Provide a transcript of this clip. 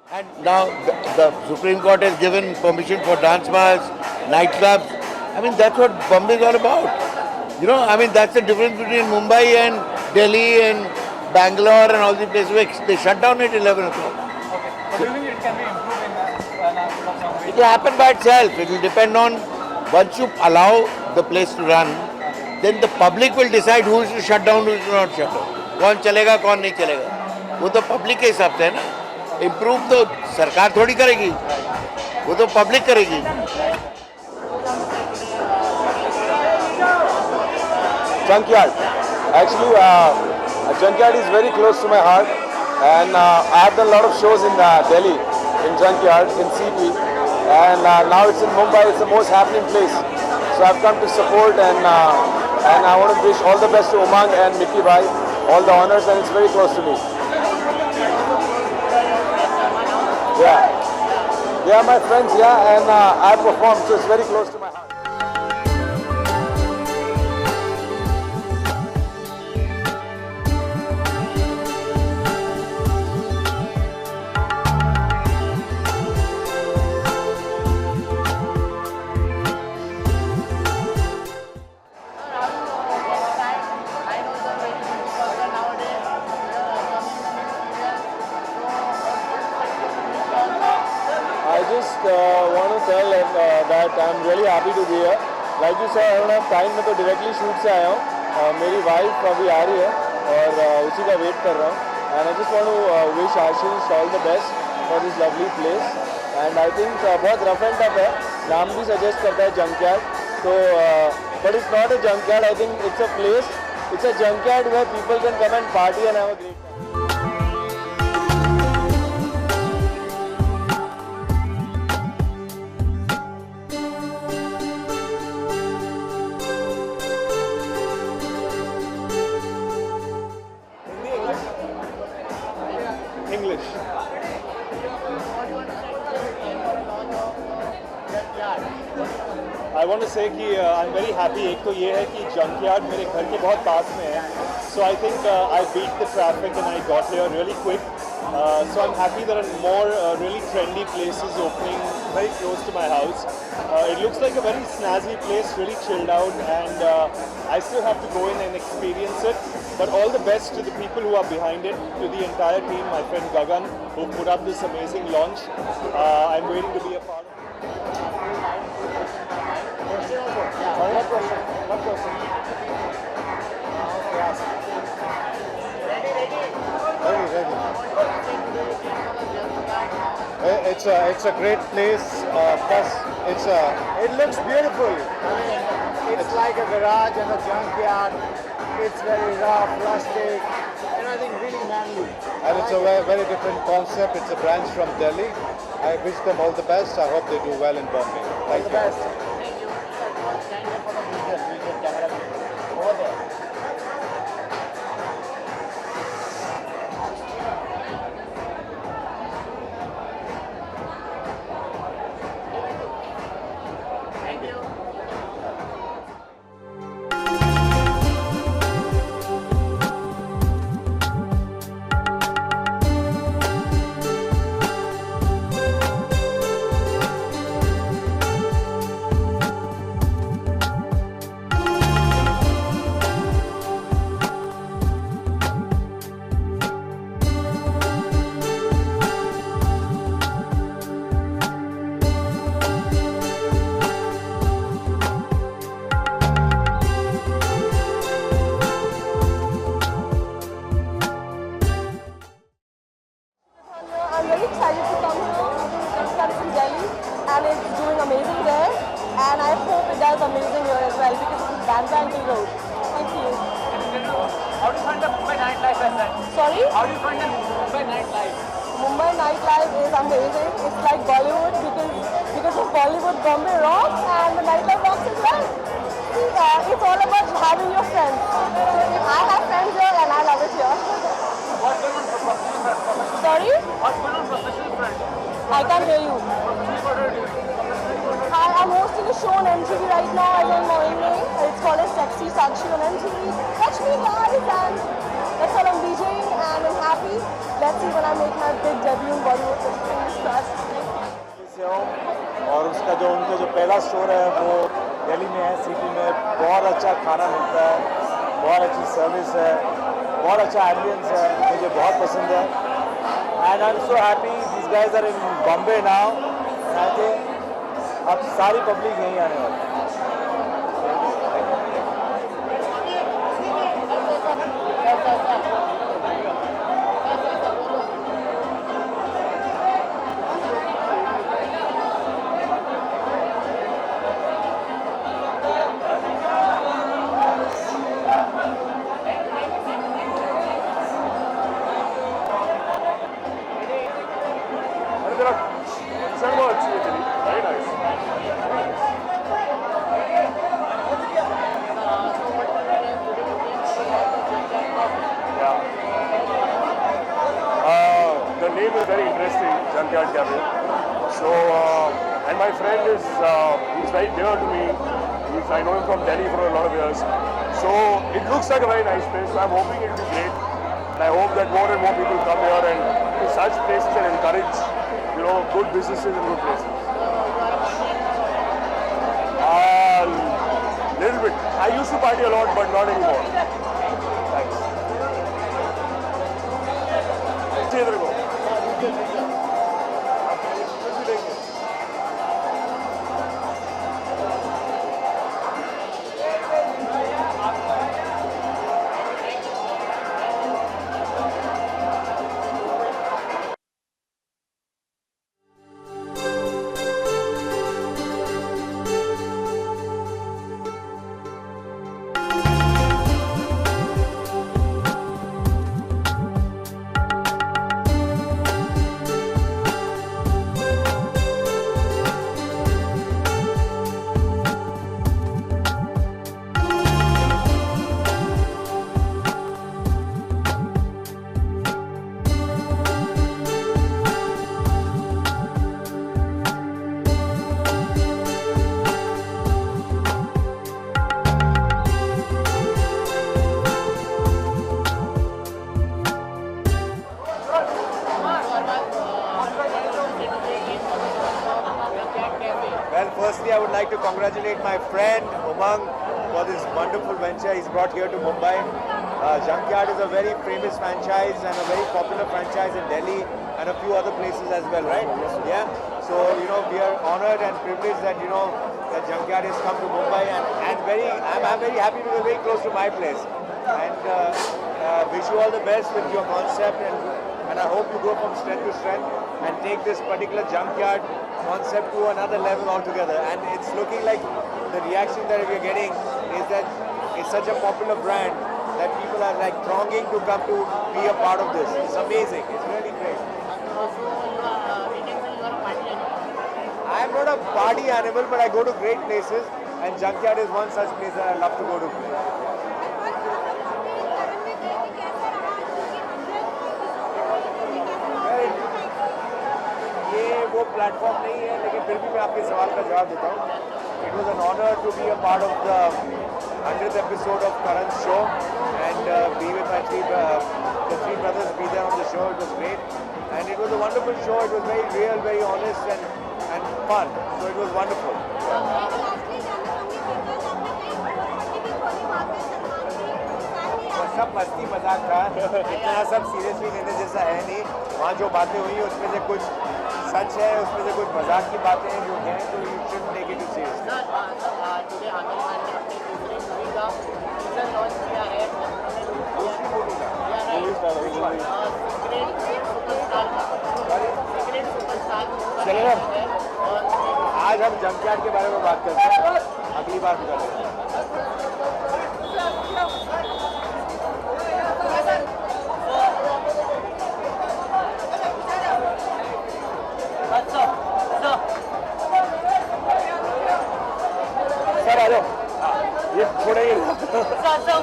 And now the Supreme Court has given permission for dance bars, nightclubs. I mean, that's what Bombay is all about. I mean, that's the difference between Mumbai and Delhi and Bangalore and all these places where they shut down at 11 o'clock. Okay. But do you think it can be improved in some It ways? will happen by itself. It will depend on, once you allow the place to run, then the public will decide who is to shut down, who is to not shut down. कौन चलेगा कौन नहीं चलेगा वो तो public के हिसाब से है ना. इम्प्रूव तो सरकार थोड़ी करेगी, वो तो पब्लिक करेगी. Junkyard. Actually, Junkyard is very close to my heart, and I have done a lot of shows in Delhi, in Junkyard, in CP, and now it's in Mumbai. It's the most happening place. So I've come to support, and I want to wish all the best to Umang and Mickey Bhai, all the honors, and it's very close to me. Yeah, they are my friends, yeah, and I performed, so it's very close to my heart. I just want to tell that I'm really happy to be here. Like you said, I don't have time. मैं तो directly shoot से आया हूँ. मेरी wife अभी आ रही है और उसी का wait कर रहा हूँ. And I just want to wish Ashish all the best for this lovely place. And I think बहुत rough and tough है. नाम भी suggest करता है junkyard. So, but it's not a junkyard. I think it's a place. It's a junkyard where people can come and party and have a great time. English. I want to say कि I'm very happy. एक तो ये है कि junkyard मेरे घर के बहुत पास में है. So I think I beat the traffic and I got here really quick. So I'm happy there are more really trendy places opening very close to my house. It looks like a very snazzy place, really chilled out, and I still have to go in and experience it. But all the best to the people who are behind it, to the entire team, my friend Gagan, who put up this amazing launch. I'm waiting to be a part of it. What question? Ready. It's a great place. Plus, it looks beautiful. It's like a garage and a junkyard. It's very rough, rustic, and I think really manly. And it's a very different concept. It's a branch from Delhi. I wish them all the best. I hope they do well in Bombay. All the best. Over there. I'm very excited to come here. It's coming from Delhi and it's doing amazing there. And I hope it does amazing here as well because it's Bangalore Road. Thank you. How do you find the Mumbai nightlife as that? Sorry? How do you find the Mumbai nightlife? Mumbai nightlife is amazing. It's like Bollywood because of Bollywood, Bombay rocks and the nightlife rocks as well. It's all about having your friends. I have friends here and I love it here. What's going on for professional friends? Sorry? What's going on for professional friends? I can't hear you. I'm hosting a show on MTV right now. I don't know evening. It's called as Sexy Sakshi on MTV. Watch me guys and that's all I'm DJing. and I'm happy. Let's see when I make my big debut in Bollywood. Fingers crossed. से हूँ और उसका जो उनका जो पहला store है वो दिल्ली में है, सिटी में। बहुत अच्छा खाना मिलता है, बहुत अच्छी सर्विस है, बहुत अच्छा एम्बियंस है, मुझे बहुत पसंद है। And I am so happy this guys are in Bombay now. I think अब सारी पब्लिक यहीं आने वाली है। Very nice. Yeah. The name is very interesting, Junkyard Cafe. So, and my friend is, he's very dear to me. I know him from Delhi for a lot of years. So, it looks like a very nice place. So, I'm hoping it will be great. And I hope that more and more people come here and to such places and encourage, good businesses and good places. Little bit. I used to party a lot, but not anymore. Thanks. See you go. Well, firstly, I would like to congratulate my friend Umang for this wonderful venture he's brought here to Mumbai. Junkyard is a very famous franchise and a very popular franchise in Delhi and a few other places as well, right? Yeah. So, we are honored and privileged that, that Junkyard has come to Mumbai and I'm very happy because it's very close to my place. And wish you all the best with your concept and I hope you go from strength to strength and take this particular Junkyard concept to another level altogether. And it's looking like the reaction that we're getting is that it's such a popular brand that people are like thronging to come to be a part of this. It's amazing. It's really great. I'm not a party animal, but I go to great places and Junkyard is one such place that I love to go to. वो platform नहीं है लेकिन फिर भी मैं आपके सवाल का जवाब देता हूँ. It was an honor to be a part of the 100th episode of Karan's show and be with my the three brothers, be there on the show. It was great and it was a wonderful show. It was very real, very honest and fun. So it was wonderful. सब मस्ती मजाक था, इतना सब seriously लेने जैसा है नहीं. वहाँ जो बातें हुई उसमें से कुछ सच है, उसमें से कुछ मजाक की बातें हैं जो हैं, तो you should take it serious. Today Aamir Khan ने अपनी दूसरी मूवी का टीजर लॉन्च किया है. दूसरी मूवी का सीक्रेट सुपरस्टार चलिए आज हम जंकयार्ड के बारे में बात करते हैं, अगली बार करेंगे. सर आ जाओ, ये थोड़ा ही सर